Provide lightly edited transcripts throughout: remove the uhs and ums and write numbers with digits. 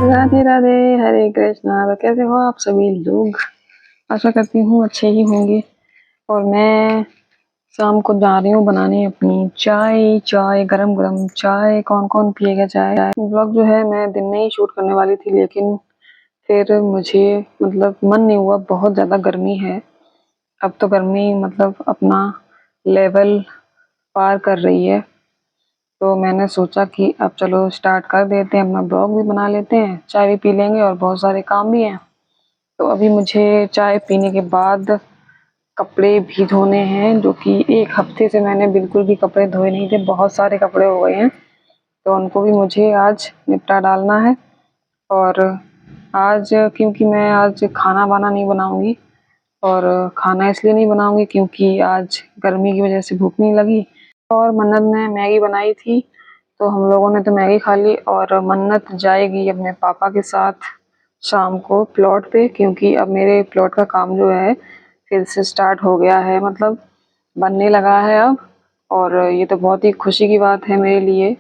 राधे राधे, हरे कृष्णा। तो कैसे हो आप सभी लोग? आशा करती हूँ अच्छे ही होंगे। और मैं शाम को जा रही हूँ बनाने अपनी चाय गरम गरम चाय। कौन कौन पिएगा चाय? व्लॉग जो है मैं दिन में ही शूट करने वाली थी, लेकिन फिर मुझे मतलब मन नहीं हुआ। बहुत ज़्यादा गर्मी है। अब तो गर्मी मतलब अपना लेवल पार कर रही है। तो मैंने सोचा कि अब चलो स्टार्ट कर देते हैं, अपना ब्लॉग भी बना लेते हैं, चाय भी पी लेंगे और बहुत सारे काम भी हैं। तो अभी मुझे चाय पीने के बाद कपड़े भी धोने हैं, जो कि एक हफ्ते से मैंने बिल्कुल भी कपड़े धोए नहीं थे। बहुत सारे कपड़े हो गए हैं, तो उनको भी मुझे आज निपटा डालना है। और आज क्योंकि मैं आज खाना वाना नहीं बनाऊंगी, और खाना इसलिए नहीं बनाऊंगी क्योंकि आज गर्मी की वजह से भूख नहीं लगी। और मन्नत ने मैगी बनाई थी, तो हम लोगों ने तो मैगी खा ली। और मन्नत जाएगी अपने पापा के साथ शाम को प्लॉट पे, क्योंकि अब मेरे प्लॉट का काम जो है फिर से स्टार्ट हो गया है, मतलब बनने लगा है अब। और ये तो बहुत ही खुशी की बात है मेरे लिए।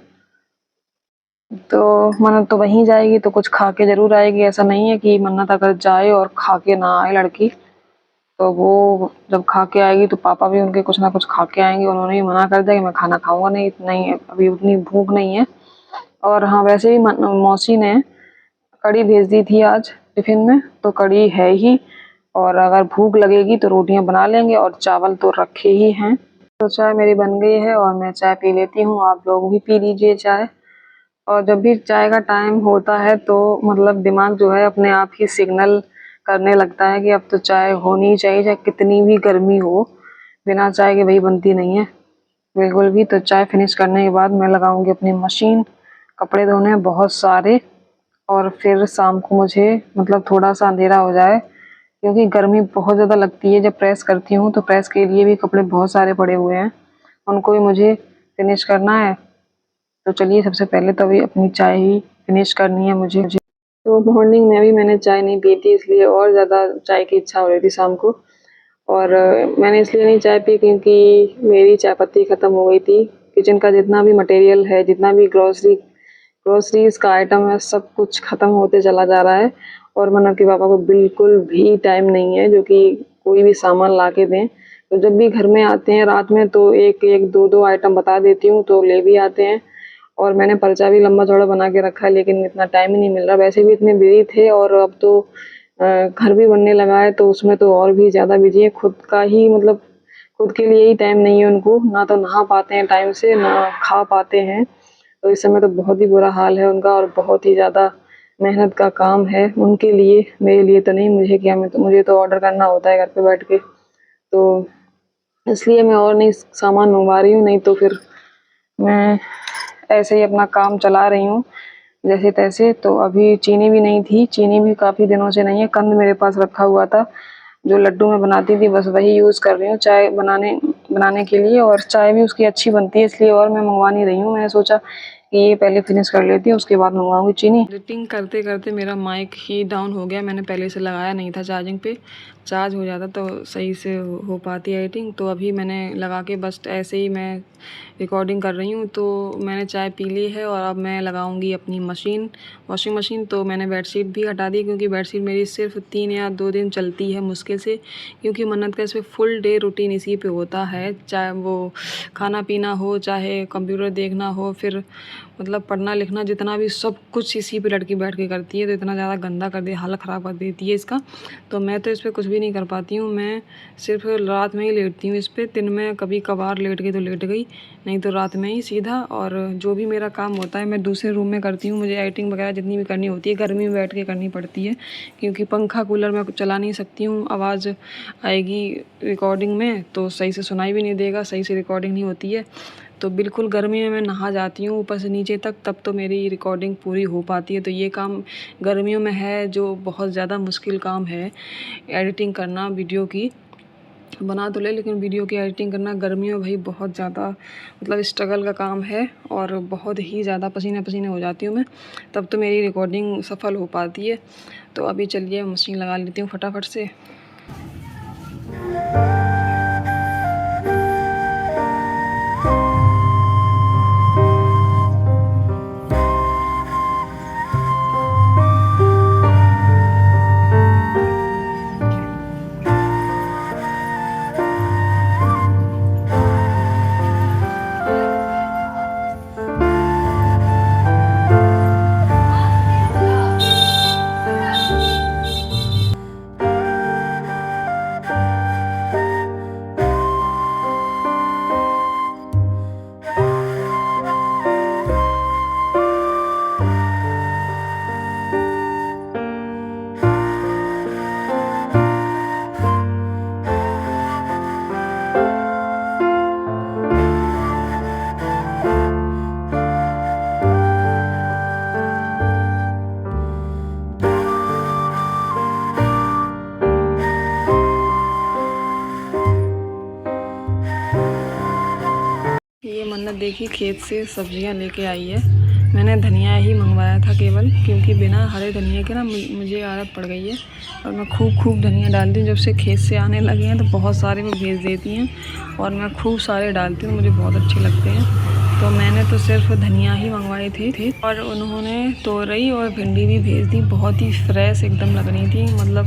तो मन्नत तो वहीं जाएगी तो कुछ खा के जरूर आएगी। ऐसा नहीं है कि मन्नत अगर जाए और खा के ना आए लड़की, तो वो जब खा के आएगी तो पापा भी उनके कुछ ना कुछ खा के आएंगे। उन्होंने ही मना कर दिया कि मैं खाना खाऊंगा नहीं, नहीं अभी उतनी भूख नहीं है। और हाँ, वैसे भी मौसी ने कड़ी भेज दी थी आज टिफिन में, तो कड़ी है ही। और अगर भूख लगेगी तो रोटियां बना लेंगे, और चावल तो रखे ही हैं। तो चाय मेरी बन गई है और मैं चाय पी लेती हूँ। आप लोग भी पी लीजिए चाय। और जब भी चाय का टाइम होता है तो मतलब दिमाग जो है अपने आप ही सिग्नल करने लगता है कि अब तो चाय होनी चाहिए, चाहे कितनी भी गर्मी हो। बिना चाय के वही बनती नहीं है बिल्कुल भी। तो चाय फिनिश करने के बाद मैं लगाऊंगी अपनी मशीन, कपड़े धोने हैं बहुत सारे। और फिर शाम को मुझे मतलब थोड़ा सा अंधेरा हो जाए, क्योंकि गर्मी बहुत ज़्यादा लगती है जब प्रेस करती हूँ। तो प्रेस के लिए भी कपड़े बहुत सारे पड़े हुए हैं, उनको भी मुझे फिनिश करना है। तो चलिए, सबसे पहले तो अभी अपनी चाय ही फिनिश करनी है मुझे। तो मॉर्निंग में भी मैंने चाय नहीं पी थी, इसलिए और ज़्यादा चाय की इच्छा हो रही थी शाम को। और मैंने इसलिए नहीं चाय पी क्योंकि मेरी चाय पत्ती ख़त्म हो गई थी। किचन का जितना भी मटेरियल है, जितना भी ग्रोसरीज का आइटम है, सब कुछ ख़त्म होते चला जा रहा है। और मन्नत के पापा को बिल्कुल भी टाइम नहीं है जो कि कोई भी सामान ला के दें। तो जब भी घर में आते हैं रात में तो एक एक दो दो आइटम बता देती हूँ, तो ले भी आते हैं। और मैंने पर्चा भी लंबा चौड़ा बना के रखा है, लेकिन इतना टाइम ही नहीं मिल रहा। वैसे भी इतने बिजी थे, और अब तो घर भी बनने लगा है, तो उसमें तो और भी ज़्यादा बिजी है। खुद का ही मतलब खुद के लिए ही टाइम नहीं है उनको। ना तो नहा पाते हैं टाइम से, ना खा पाते हैं। तो इस समय तो बहुत ही बुरा हाल है उनका, और बहुत ही ज़्यादा मेहनत का काम है उनके लिए। मेरे लिए तो नहीं, मुझे क्या, मुझे तो ऑर्डर करना होता है घर पे बैठ के। तो इसलिए मैं और नहीं सामान मंगवा रही हूँ, नहीं तो फिर मैं ऐसे ही अपना काम चला रही हूँ जैसे तैसे। तो अभी चीनी भी नहीं थी, चीनी भी काफ़ी दिनों से नहीं है। कंद मेरे पास रखा हुआ था जो लड्डू में बनाती थी, बस वही यूज़ कर रही हूँ चाय बनाने के लिए। और चाय भी उसकी अच्छी बनती है, इसलिए और मैं मंगवा नहीं रही हूँ। मैंने सोचा कि ये पहले फिनिश कर लेती हूँ, उसके बाद मंगवाऊंगी चीनी। एडिटिंग करते करते मेरा माइक ही डाउन हो गया। मैंने पहले से लगाया नहीं था चार्जिंग पे, चार्ज हो जाता तो सही से हो पाती है एडिटिंग। तो अभी मैंने लगा के बस ऐसे ही मैं रिकॉर्डिंग कर रही हूँ। तो मैंने चाय पी ली है और अब मैं लगाऊंगी अपनी मशीन, वॉशिंग मशीन। तो मैंने बेडशीट भी हटा दी, क्योंकि बेडशीट मेरी सिर्फ 3 या 2 दिन चलती है मुश्किल से, क्योंकि मन्नत का इसमें फुल डे रूटीन इसी पे होता है। चाहे वो खाना पीना हो, चाहे कंप्यूटर देखना हो, फिर मतलब पढ़ना लिखना जितना भी सब कुछ इसी पे लड़की बैठ के करती है, तो इतना ज़्यादा गंदा कर दिया, हालत ख़राब कर देती है इसका। तो मैं तो इस पर कुछ भी नहीं कर पाती हूँ, मैं सिर्फ रात में ही लेटती हूँ इस पर। दिन में कभी कभार लेट गई तो लेट गई, नहीं तो रात में ही सीधा। और जो भी मेरा काम होता है मैं दूसरे रूम में करती हूँ। मुझे एडिटिंग वगैरह जितनी भी करनी होती है गर्मी में बैठ के करनी पड़ती है, क्योंकि पंखा कूलर मैं चला नहीं सकती हूँ, आवाज़ आएगी रिकॉर्डिंग में तो सही से सुनाई भी नहीं देगा, सही से रिकॉर्डिंग नहीं होती है। तो बिल्कुल गर्मी में मैं नहा जाती हूँ ऊपर से नीचे तक, तब तो मेरी रिकॉर्डिंग पूरी हो पाती है। तो ये काम गर्मियों में है जो बहुत ज़्यादा मुश्किल काम है, एडिटिंग करना वीडियो की। बना तो ले, लेकिन वीडियो की एडिटिंग करना गर्मियों भाई बहुत ज़्यादा मतलब स्ट्रगल का काम है, और बहुत ही ज़्यादा पसीने पसीने हो जाती हूँ मैं, तब तो मेरी रिकॉर्डिंग सफल हो पाती है। तो अभी चलिए मशीन लगा लेती हूँ फटाफट से। ये मन्नत देखी खेत से सब्जियां लेके आई है। मैंने धनिया ही मंगवाया था केवल, क्योंकि बिना हरे धनिया के ना मुझे आदत पड़ गई है, और मैं खूब धनिया डालती हूँ। जब से खेत से आने लगे हैं तो बहुत सारे वो भेज देती हैं, और मैं खूब सारे डालती हूँ, मुझे बहुत अच्छे लगते हैं। तो मैंने तो सिर्फ धनिया ही मंगवाई थी, और उन्होंने तोरई और भिंडी भी भेज दी, बहुत ही फ्रेश एकदम लग रही थी। मतलब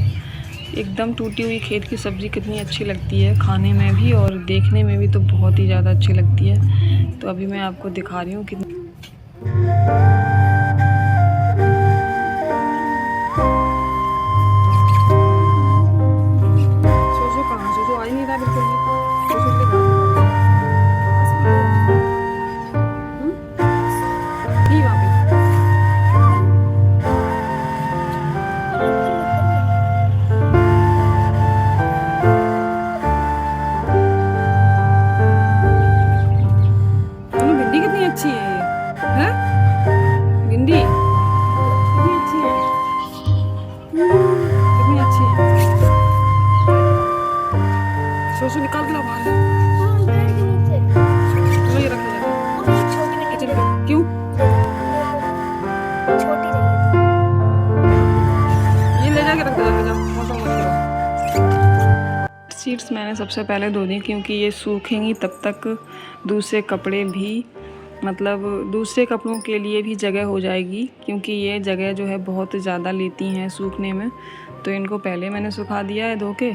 एकदम टूटी हुई खेत की सब्ज़ी कितनी अच्छी लगती है खाने में भी, और देखने में भी तो बहुत ही ज़्यादा अच्छी लगती है। तो अभी मैं आपको दिखा रही हूँ कितनी। सोचो कहाँ, सोचो आ ही नहीं रहा बिल्कुल भी। सोचो के कहाँ ही वहाँ पे। भिंडी कितनी अच्छी है ये, है भिंडी कितनी अच्छी है, कितनी अच्छी है। सोचो निकाल के लाओ बाहर, चलो ये रखा जाएगा किचन पे। क्यों ये ले जाके रख दो, जाके जाओ, मौसम मत करो। सीड्स मैंने सबसे पहले धो दी, क्योंकि ये सूखेंगी तब तक दूसरे कपड़े भी, मतलब दूसरे कपड़ों के लिए भी जगह हो जाएगी, क्योंकि ये जगह जो है बहुत ज़्यादा लेती हैं सूखने में। तो इनको पहले मैंने सुखा दिया है धो के।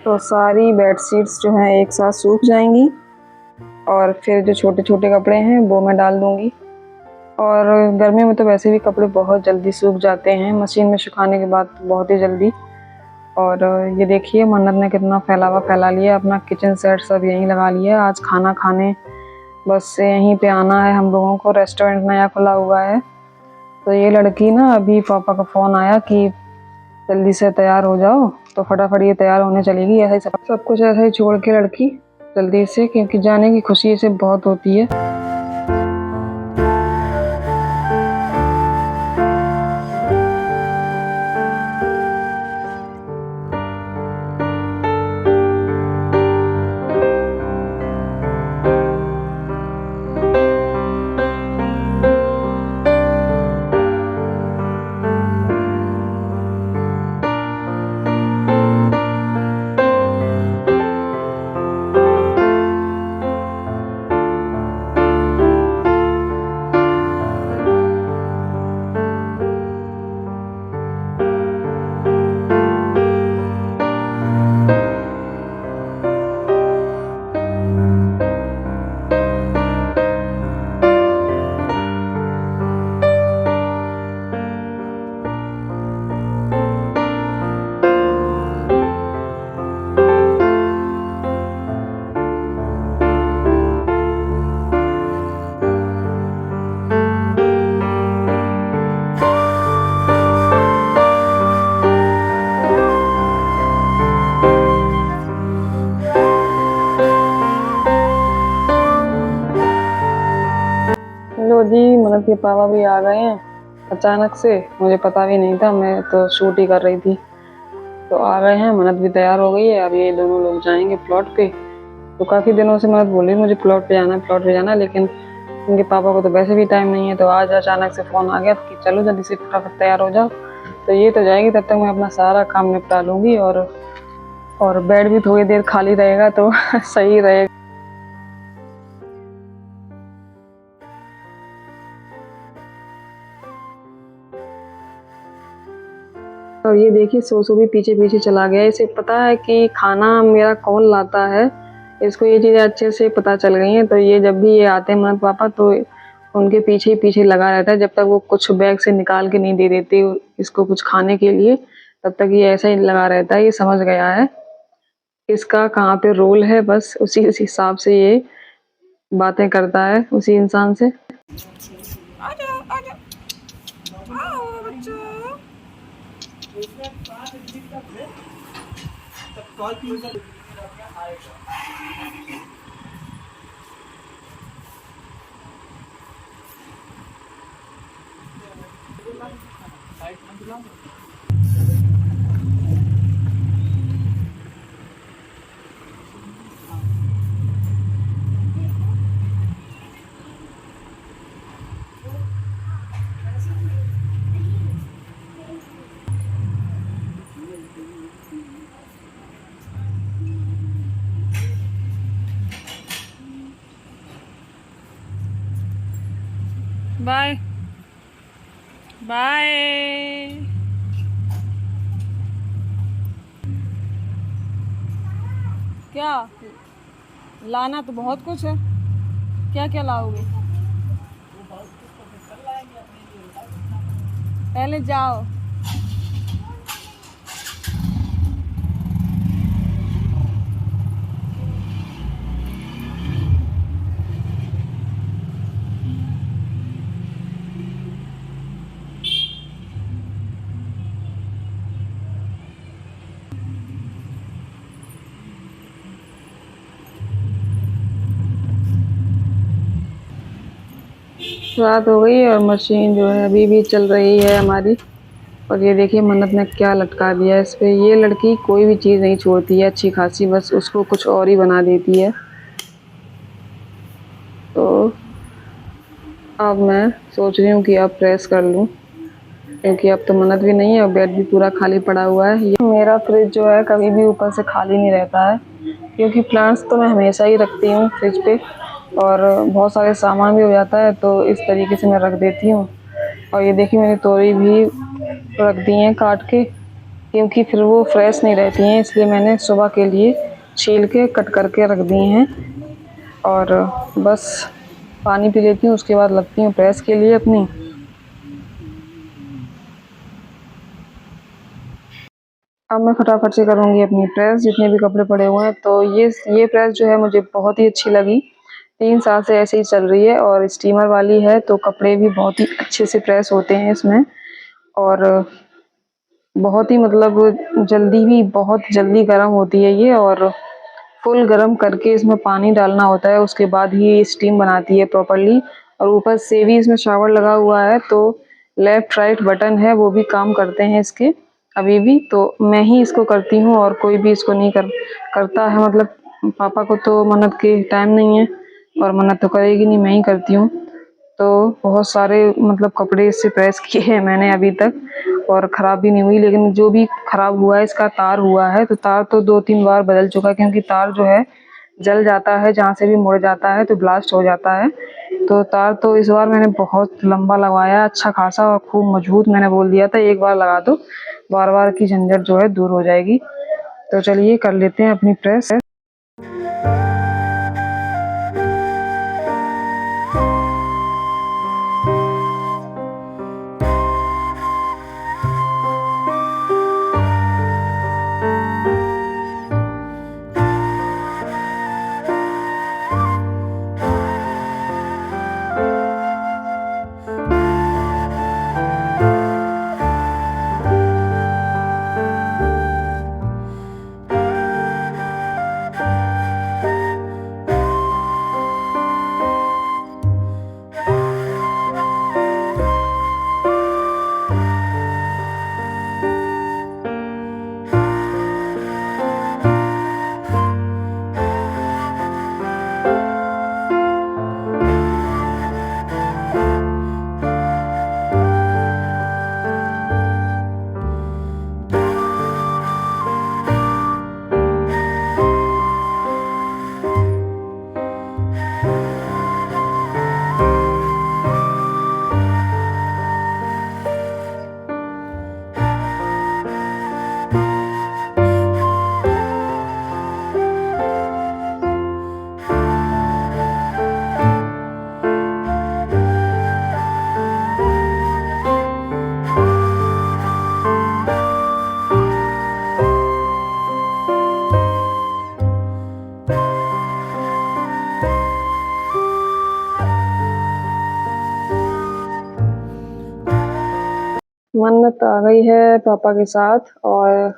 तो सारी बेडशीट्स जो हैं एक साथ सूख जाएंगी, और फिर जो छोटे छोटे कपड़े हैं वो मैं डाल दूँगी। और गर्मी में तो वैसे भी कपड़े बहुत जल्दी सूख जाते हैं मशीन में सुखाने के बाद, बहुत ही जल्दी। और ये देखिए मन्नत ने कितना फैला लिया अपना किचन सेट, सब यहीं लगा लिया। आज खाना खाने बस से यहीं पे आना है हम लोगों को, रेस्टोरेंट नया खुला हुआ है। तो ये लड़की ना, अभी पापा का फ़ोन आया कि जल्दी से तैयार हो जाओ, तो फटाफट ये तैयार होने चलेगी। ऐसा ही सब कुछ ऐसा ही छोड़ के लड़की जल्दी से, क्योंकि जाने की खुशी इसे बहुत होती है। के पापा भी आ गए हैं अचानक से, मुझे पता भी नहीं था, मैं तो शूट ही कर रही थी। तो आ गए हैं, मन्नत भी तैयार हो गई है, अब ये दोनों लोग जाएंगे प्लॉट पे। तो काफ़ी दिनों से मन्नत बोल रही मुझे प्लॉट पे जाना है, प्लॉट पे जाना है, लेकिन उनके पापा को तो वैसे भी टाइम नहीं है। तो आज अचानक से फ़ोन आ गया कि चलो जल्दी से फटाफट तैयार हो जाओ। तो ये तो जाएगी, तब तक मैं अपना सारा काम निपटा लूँगी और बेड भी थोड़ी देर खाली रहेगा तो सही रहेगा। और ये देखिए सोसू भी पीछे पीछे चला गया। इसे पता है कि खाना मेरा कौन लाता है, इसको ये चीज़ें अच्छे से पता चल गई हैं। तो ये जब भी ये आते हैं मन्नत पापा, तो उनके पीछे ही पीछे लगा रहता है जब तक वो कुछ बैग से निकाल के नहीं दे देते इसको कुछ खाने के लिए, तब तक ये ऐसा ही लगा रहता है। ये समझ गया है इसका कहाँ पे रोल है, बस उसी उसी हिसाब से ये बातें करता है उसी इंसान से। आजा आजा आओ बच्चों। Bye bye. क्या लाना तो बहुत कुछ है, क्या क्या लाओगे? पहले जाओ। रात हो गई और मशीन जो है अभी भी चल रही है हमारी। और ये देखिए मन्नत ने क्या लटका दिया है इस पे। ये लड़की कोई भी चीज़ नहीं छोड़ती है अच्छी खासी, बस उसको कुछ और ही बना देती है। तो अब मैं सोच रही हूँ कि अब प्रेस कर लूँ, क्योंकि अब तो मन्नत भी नहीं है और बेड भी पूरा खाली पड़ा हुआ है। ये मेरा फ्रिज जो है कभी भी ऊपर से खाली नहीं रहता है, क्योंकि प्लांट्स तो मैं हमेशा ही रखती हूँ फ्रिज पे, और बहुत सारे सामान भी हो जाता है, तो इस तरीके से मैं रख देती हूँ। और ये देखिए मैंने तोरी भी रख दी हैं काट के, क्योंकि फिर वो फ्रेश नहीं रहती हैं, इसलिए मैंने सुबह के लिए छील के कट करके रख दी हैं। और बस पानी पी लेती हूँ, उसके बाद लगती हूँ प्रेस के लिए अपनी। अब मैं फटाफट से करूँगी अपनी प्रेस, जितने भी कपड़े पड़े हुए हैं। तो ये प्रेस जो है मुझे बहुत ही अच्छी लगी, 3 साल से ऐसे ही चल रही है और स्टीमर वाली है, तो कपड़े भी बहुत ही अच्छे से प्रेस होते हैं इसमें। और बहुत ही मतलब जल्दी भी बहुत जल्दी गर्म होती है ये, और फुल गर्म करके इसमें पानी डालना होता है, उसके बाद ही ये स्टीम बनाती है प्रॉपर्ली। और ऊपर से भी इसमें शावर लगा हुआ है, तो लेफ्ट राइट बटन है वो भी काम करते हैं इसके अभी भी। तो मैं ही इसको करती हूँ और कोई भी इसको नहीं करता है, मतलब पापा को तो मन्नत के टाइम नहीं है और मन्नत तो करेगी नहीं, मैं ही करती हूँ। तो बहुत सारे मतलब कपड़े इससे प्रेस किए हैं मैंने अभी तक, और ख़राब भी नहीं हुई। लेकिन जो भी ख़राब हुआ है इसका तार हुआ है, तो तार तो 2-3 बार बदल चुका है, क्योंकि तार जो है जल जाता है, जहाँ से भी मुड़ जाता है तो ब्लास्ट हो जाता है। तो तार तो इस बार मैंने बहुत लंबा लगवाया, अच्छा खासा और खूब मजबूत। मैंने बोल दिया था एक बार लगा दो, बार बार की झंझट जो है दूर हो जाएगी। तो चलिए कर लेते हैं अपनी प्रेस। मन्नत आ गई है पापा के साथ और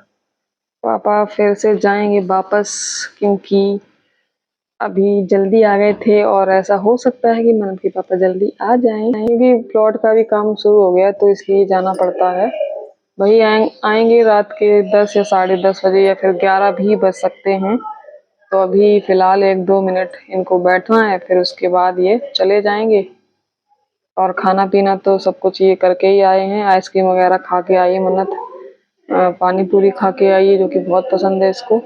पापा फिर से जाएंगे वापस, क्योंकि अभी जल्दी आ गए थे और ऐसा हो सकता है कि मन्नत के पापा जल्दी आ जाएं, क्योंकि प्लॉट का भी काम शुरू हो गया तो इसलिए जाना पड़ता है। वही आएंगे रात के 10 या 10:30 बजे या फिर 11 भी बज सकते हैं। तो अभी फ़िलहाल 1-2 मिनट इनको बैठना है, फिर उसके बाद ये चले जाएंगे। और खाना पीना तो सब कुछ ये करके ही आए हैं, आइसक्रीम वगैरह खा के आई है मन्नत, पानी पूरी खा के आई है जो कि बहुत पसंद है इसको।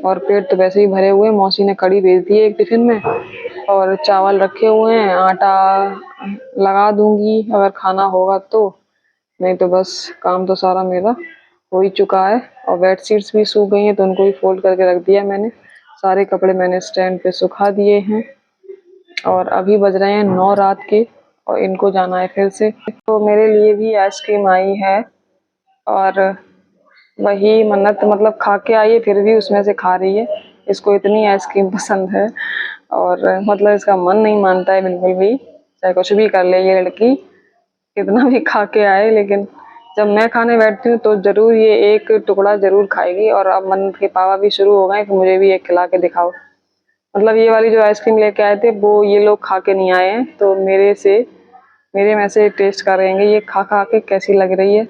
और पेट तो वैसे ही भरे हुए हैं, मौसी ने कढ़ी भेज दी है एक टिफ़िन में और चावल रखे हुए हैं, आटा लगा दूंगी अगर खाना होगा तो, नहीं तो बस काम तो सारा मेरा हो ही चुका है। और बेडशीट्स भी सूख गई हैं तो उनको भी फोल्ड करके रख दिया मैंने, सारे कपड़े मैंने स्टैंड पे सुखा दिए हैं। और अभी बज रहे हैं 9 रात के और इनको जाना है फिर से। तो मेरे लिए भी आइसक्रीम आई है और वही मन्नत मतलब खा के आई है फिर भी उसमें से खा रही है, इसको इतनी आइसक्रीम पसंद है। और मतलब इसका मन नहीं मानता है बिल्कुल भी, चाहे कुछ भी कर ले ये लड़की, कितना भी खा के आए, लेकिन जब मैं खाने बैठती हूँ तो ज़रूर ये एक टुकड़ा ज़रूर खाएगी। और अब मन्नत के पापा भी शुरू हो गए कि मुझे भी एक खिला के दिखाओ। मतलब ये वाली जो आइसक्रीम लेके आए थे वो ये लोग खा के नहीं आए हैं, तो मेरे में से टेस्ट करेंगे ये खा खा के कैसी लग रही है।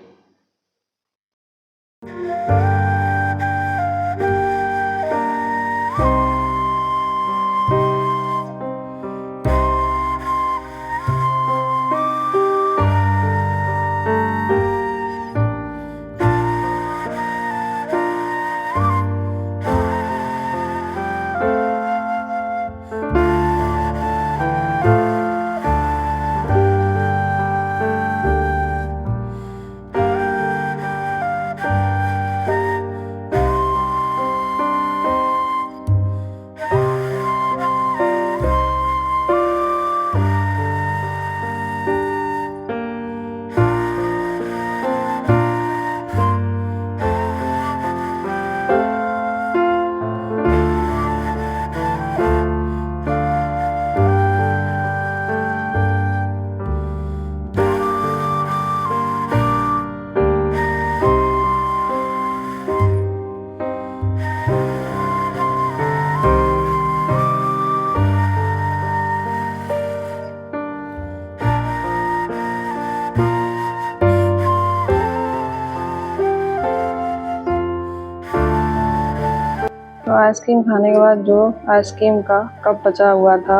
तो आइसक्रीम खाने के बाद जो आइसक्रीम का कप बचा हुआ था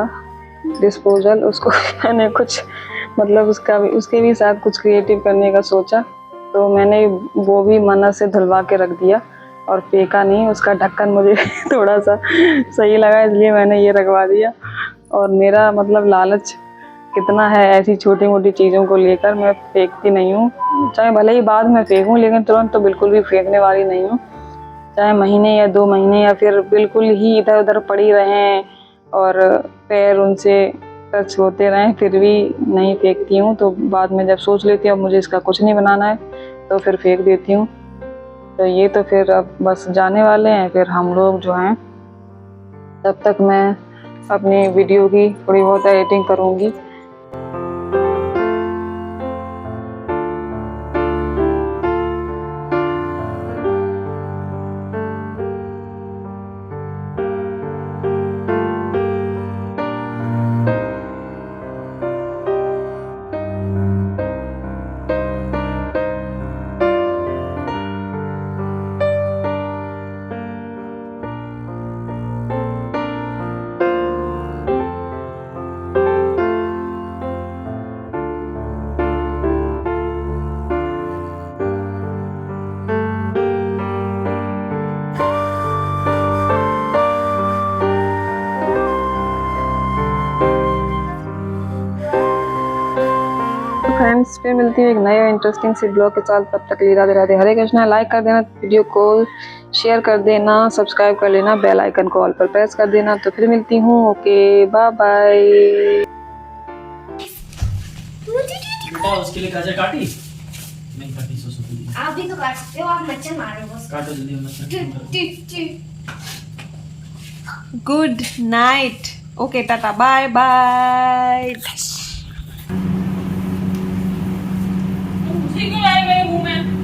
डिस्पोजल, उसको मैंने कुछ मतलब उसके भी साथ कुछ क्रिएटिव करने का सोचा, तो मैंने वो भी मन्नत से धुलवा के रख दिया और फेंका नहीं। उसका ढक्कन मुझे थोड़ा सा सही लगा इसलिए मैंने ये रखवा दिया। और मेरा मतलब लालच कितना है ऐसी छोटी मोटी चीज़ों को लेकर, मैं फेंकती नहीं हूँ, चाहे भले ही बाद में फेंकूँ लेकिन तुरंत तो बिल्कुल भी फेंकने वाली नहीं हूँ। चाहे महीने या 2 महीने या फिर बिल्कुल ही इधर उधर पड़ी रहें और पैर उनसे टच होते रहें फिर भी नहीं फेंकती हूँ। तो बाद में जब सोच लेती हूँ अब मुझे इसका कुछ नहीं बनाना है तो फिर फेंक देती हूँ। तो ये तो फिर अब बस जाने वाले हैं फिर हम लोग जो हैं, तब तक मैं अपनी वीडियो की थोड़ी बहुत एडिटिंग करूँगी। फ्रेंड्स फिर मिलती है एक नए इंटरेस्टिंग सी ब्लॉग के साथ, तब तक राधे राधे, हरे कृष्णा। लाइक कर देना वीडियो को, शेयर कर देना, सब्सक्राइब कर लेना, बेल आइकन को ऑल पर प्रेस कर देना। तो फिर मिलती हूँ, ओके बाय बाय। बेटा उसके लिए गाजर काटी नहीं काटी, सो आप भी तो काट सकते हो, आप मच्छर मारो बस। काटो जल्दी मच्छर। Good night, okay tata bye bye. ये क्यों लाए मेरे मुंह में?